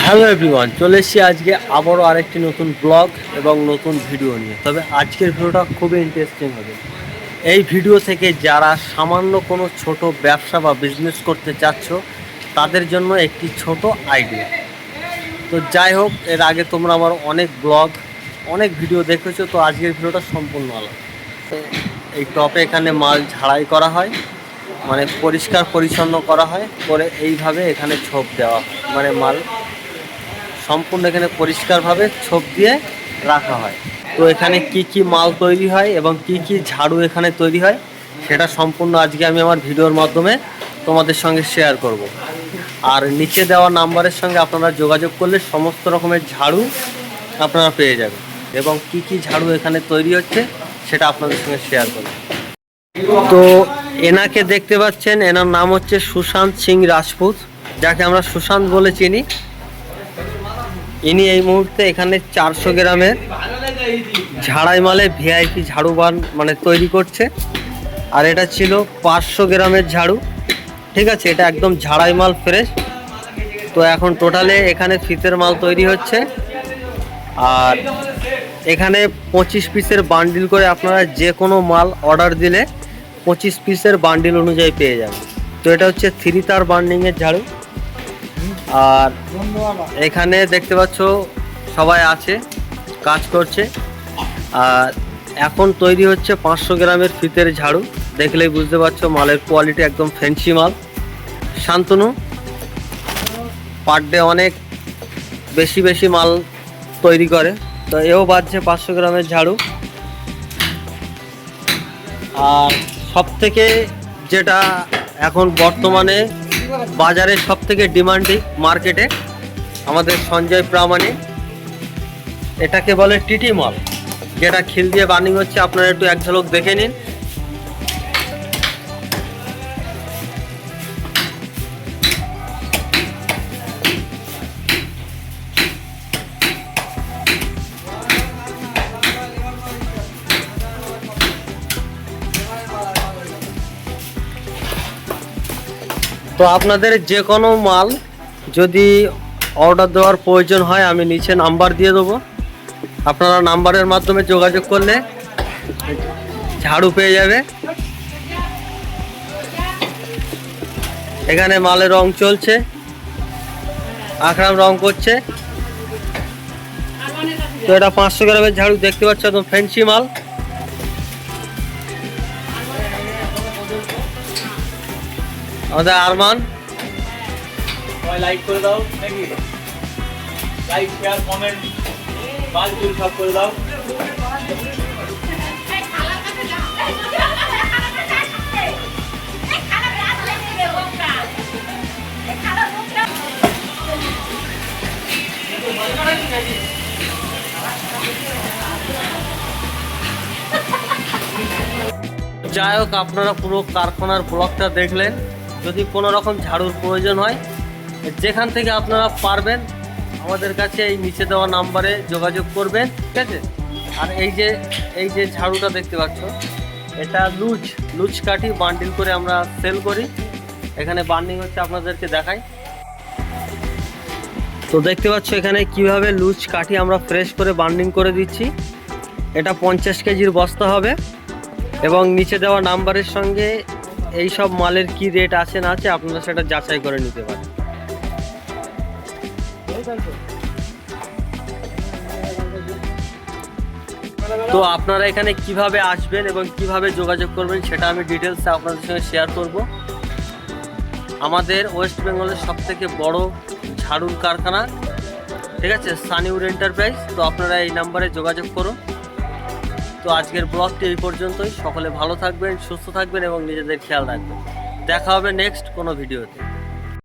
Hello everyone, চলে এসেছি আজকে আবারও আরেকটি নতুন ব্লগ এবং নতুন ভিডিও নিয়ে। তবে আজকের ভিডিওটা খুবই ইন্টারেস্টিং হবে। এই ভিডিও থেকে যারা সামান্য কোনো ছোট ব্যবসা বা বিজনেস করতে চাচ্ছ তাদের জন্য একটি ছোট আইডিয়া। তো যাই হোক, এর আগে তোমরা আমার অনেক ব্লগ অনেক ভিডিও দেখেছো, তো আজকের ভিডিওটা সম্পূর্ণ আলাদা। এই টপে এখানে মাল ঝাড়াই করা হয়, মানে পরিষ্কার পরিচ্ছন্ন করা হয়, করে এইভাবে এখানে ছোপ দেওয়া হয়, মানে মাল সম্পূর্ণ এখানে পরিষ্কারভাবে ছোপ দিয়ে রাখা হয়। তো এখানে কি কি মাল তৈরি হয় এবং কি কি ঝাড়ু এখানে তৈরি হয় সেটা সম্পূর্ণ আজকে আমি আমার ভিডিওর মাধ্যমে তোমাদের সঙ্গে শেয়ার করব। আর নিচে দেওয়া নাম্বারের সঙ্গে আপনারা যোগাযোগ করলে সমস্ত রকমের ঝাড়ু আপনারা পেয়ে যাবেন এবং কি কি ঝাড়ু এখানে তৈরি হচ্ছে সেটা আপনাদের সঙ্গে শেয়ার করব। তো এনাকে দেখতে পাচ্ছেন, এনার নাম হচ্ছে সুশান্ত সিং রাজপুত, যাকে আমরা সুশান্ত বলে চিনি। ইনি এই মুহূর্তে এখানে 400 গ্রামের ঝাড়াই মালে ভিআইপি ঝাড়ু মানে তৈরি করছে। আর এটা ছিল 500 গ্রামের ঝাড়ু, ঠিক আছে, এটা একদম ঝাড়াই মাল ফ্রেশ। তো এখন টোটালে এখানে ফিতের মাল তৈরি হচ্ছে। আর এখানে 25 পিসের বান্ডিল করে আপনারা যে কোনো মাল অর্ডার দিলে 25 পিসের বান্ডিল অনুযায়ী পেয়ে যাবেন। তো এটা হচ্ছে 3 তার বান্ডিংয়ের ঝাড়ু। আর এখানে দেখতে পাচ্ছ সবাই আছে, কাজ করছে। আর এখন তৈরি হচ্ছে 500 গ্রামের ফিতের ঝাড়ু। দেখলেই বুঝতে পারছো মালের কোয়ালিটি একদম ফ্যান্সি মাল। শান্তনু পার ডে অনেক বেশি মাল তৈরি করে, তো এও বাজছে 500 গ্রামের ঝাড়ু। আর সব থেকে যেটা এখন বর্তমানে বাজারে সব থেকে ডিমান্ডিং মার্কেটে আমাদের সঞ্জয় প্রামাণিক, এটাকে বলে টিটি মাল, যেটা খিল দিয়ে বার্নিং হচ্ছে। আপনারা একটু এক ঝলক দেখে নিন। তো আপনাদের যে কোনো মাল যদি অর্ডার দেওয়ার প্রয়োজন হয় আমি নিচে নাম্বার দিয়ে দেবো, আপনারা নাম্বারের মাধ্যমে যোগাযোগ করলে ঝাড়ু পেয়ে যাবে। এখানে মালের রং চলছে, আকরাম রং করছে। তো এটা 500 গ্রামের ঝাড়ু, দেখতে পাচ্ছ একদম ফ্যান্সি মাল। আমাদের আরমান লাইক করে দাও, নাকি লাইক শেয়ার কমেন্ট বাল চুল সব করে দাও। যাই হোক, আপনারা পুরো কারখানার ব্লকটা দেখলেন। যদি কোনো রকম ঝাড়ুর প্রয়োজন হয় যেখান থেকে আপনারা পারবেন আমাদের কাছে এই নিচে দেওয়া নাম্বারে যোগাযোগ করবেন, ঠিক আছে। আর এই যে ঝাড়ুটা দেখতে পাচ্ছ, এটা লুজ কাঠি বান্ডিল করে আমরা সেল করি। এখানে বান্ডিং হচ্ছে, আপনাদেরকে দেখাই। তো দেখতে পাচ্ছ এখানে কিভাবে লুজ কাঠি আমরা ফ্রেশ করে বান্ডিং করে দিচ্ছি। এটা 50 কেজির বস্তা হবে এবং নিচে দেওয়া নাম্বারের সঙ্গে এই সব মালের কি রেট আছে না আছে আপনারা সেটা যাচাই করে নিতে পারেন। তো আপনারা এখানে কিভাবে আসবেন এবং কিভাবে যোগাযোগ করবেন সেটা আমি ডিটেলসে আপনাদের সঙ্গে শেয়ার করব। আমাদের ওয়েস্ট বেঙ্গলের সবথেকে বড় ঝাড়ুর কারখানা, ঠিক আছে, সানিউড এন্টারপ্রাইজ। তো আপনারা এই নাম্বারে যোগাযোগ করুন। তো আজকের ব্লগটি এই পর্যন্তই। সকলে ভালো থাকবেন, সুস্থ থাকবেন এবং নিজেদের খেয়াল রাখবেন। দেখা হবে নেক্সট কোনো ভিডিওতে।